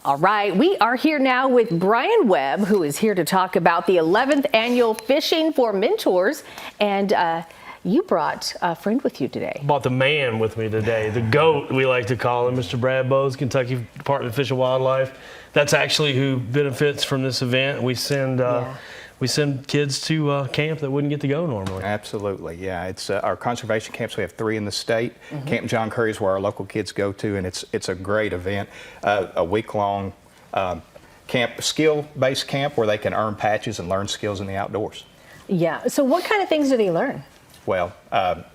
All right, we are here now with Brian Webb, who is here to talk about the 11th annual Fishing for Mentors. And you brought a friend with you today. Brought the man with me today, the GOAT, we like to call him, Mr. Brad Bowes, Kentucky Department of Fish and Wildlife. That's actually who benefits from this event. We send kids to camp that wouldn't get to go normally. Absolutely, yeah. It's our conservation camps. We have 3 in the state. Camp John Curry is where our local kids go to, and it's a great event. A week-long skill-based camp where they can earn patches and learn skills in the outdoors. Yeah. So what kind of things do they learn? Well,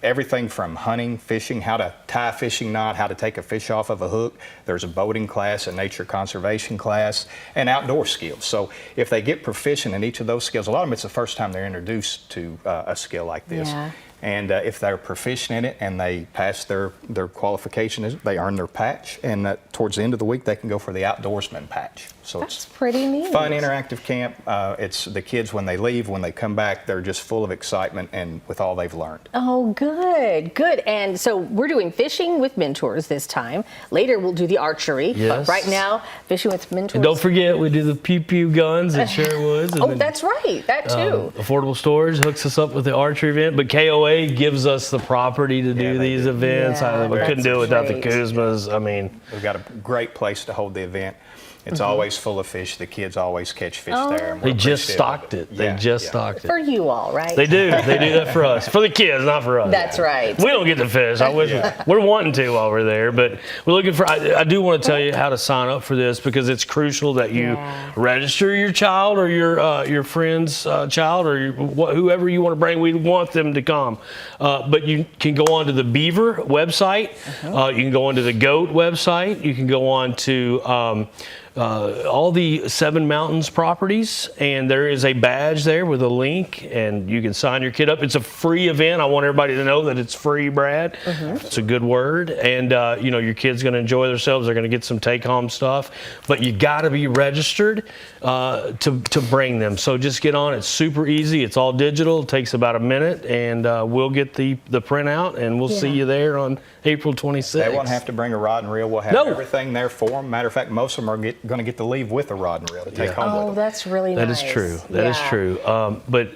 everything from hunting, fishing, how to tie a fishing knot, how to take a fish off of a hook. There's a boating class, a nature conservation class, and outdoor skills. So if they get proficient in each of those skills, a lot of them it's the first time they're introduced to a skill like this. Yeah. And if they're proficient in it and they pass their qualification, they earn their patch. And towards the end of the week, they can go for the outdoorsman patch. So That's pretty neat. Fun, interactive camp. It's the kids when they leave, when they come back, they're just full of excitement and with all they've learned. Oh, good, good. And so we're doing Fishing with Mentors this time. Later we'll do the archery. Yes. But right now, Fishing with Mentors. And don't forget, we do the pew-pew guns at Sherwood's. Oh, that's right, that too. Affordable Storage hooks us up with the archery event, but KOA gives us the property to do these events. Yeah, we couldn't do it without the great. Kuzmas. I mean, We've got a great place to hold the event. It's always full of fish. The kids always catch fish there. And they we're just appreciative stocked of it. They stocked it. For you all, right? They do. They do that for us. For the kids, not for us. That's right. We don't get to fish. I wish we're wanting to while we're there, but we're looking for. I do want to tell you how to sign up for this because it's crucial that you register your child or your friend's child or whoever you want to bring. We want them to come, but you can go on to the Beaver website. You can go onto the GOAT website. You can go on to all the Seven Mountains properties, and there is a badge there with a link, and you can sign your kid up. It's a free event. I want everybody to know that it's free, Brad. It's a good word, and your kid's going to enjoy themselves. They're going to get some take-home stuff, but you got to be registered to bring them. So just get on. It's super easy. It's all digital. It takes about a minute, and we'll get the printout, and we'll see you there on April 26th. They won't have to bring a rod and reel. We'll have everything there for them. Matter of fact, most of them are going to get to leave with a rod and reel to take home with them. Oh, that's really That nice. is true. That is true. But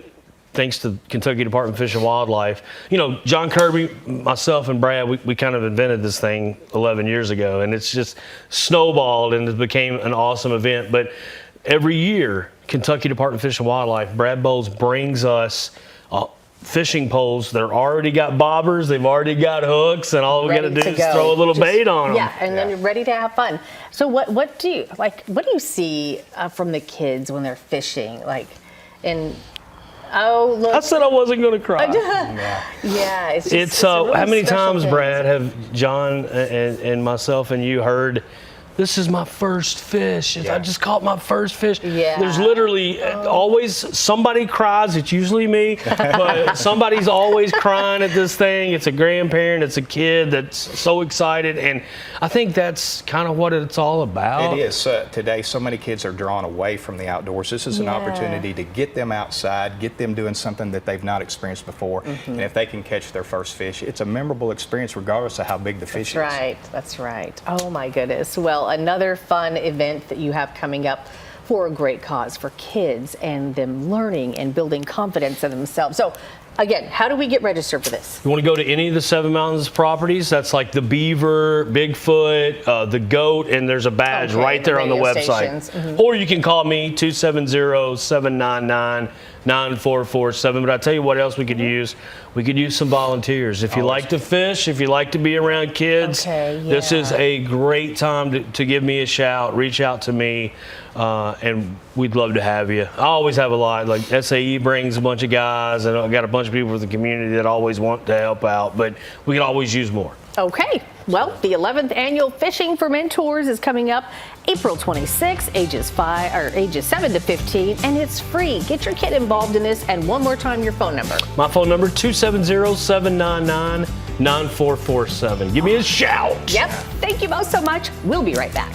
thanks to Kentucky Department of Fish and Wildlife, John Kirby, myself, and Brad, we kind of invented this thing 11 years ago, and it's just snowballed and it became an awesome event. But every year, Kentucky Department of Fish and Wildlife, Brad Bowles brings us fishing poles. They're already got bobbers, they've already got hooks, and all we got to do is throw a little bait on them. Yeah, and then you're ready to have fun. So what do you see from the kids when they're fishing? Look. I said I wasn't going to cry. Yeah, it's really how many times, thing. Brad, have John and myself and you heard, "This is my first fish. I just caught my first fish." Yeah. There's literally always somebody cries. It's usually me, but somebody's always crying at this thing. It's a grandparent. It's a kid that's so excited, and I think that's kind of what it's all about. It is. Today, so many kids are drawn away from the outdoors. This is an opportunity to get them outside, get them doing something that they've not experienced before, and if they can catch their first fish, it's a memorable experience regardless of how big the fish is. That's right. That's right. Oh my goodness. Well, another fun event that you have coming up for a great cause for kids and them learning and building confidence in themselves. So again, how do we get registered for this? You want to go to any of the Seven Mountains properties? That's like the Beaver, Bigfoot, the GOAT, and there's a badge right there on the website. Or you can call me, 270-799-9447. But I tell you what else we could use. We could use some volunteers. If you like to fish, if you like to be around kids, this is a great time to give me a shout. Reach out to me, and we'd love to have you. I always have a lot. Like SAE brings a bunch of guys, and I've got a bunch of people from the community that always want to help out, but we could always use more. Okay. Well, the 11th annual Fishing for Mentors is coming up April 26, ages 7 to 15, and it's free. Get your kid involved in this, and one more time, your phone number. My phone number, 270-799-9447. Give me a shout. Yep. Thank you both so much. We'll be right back.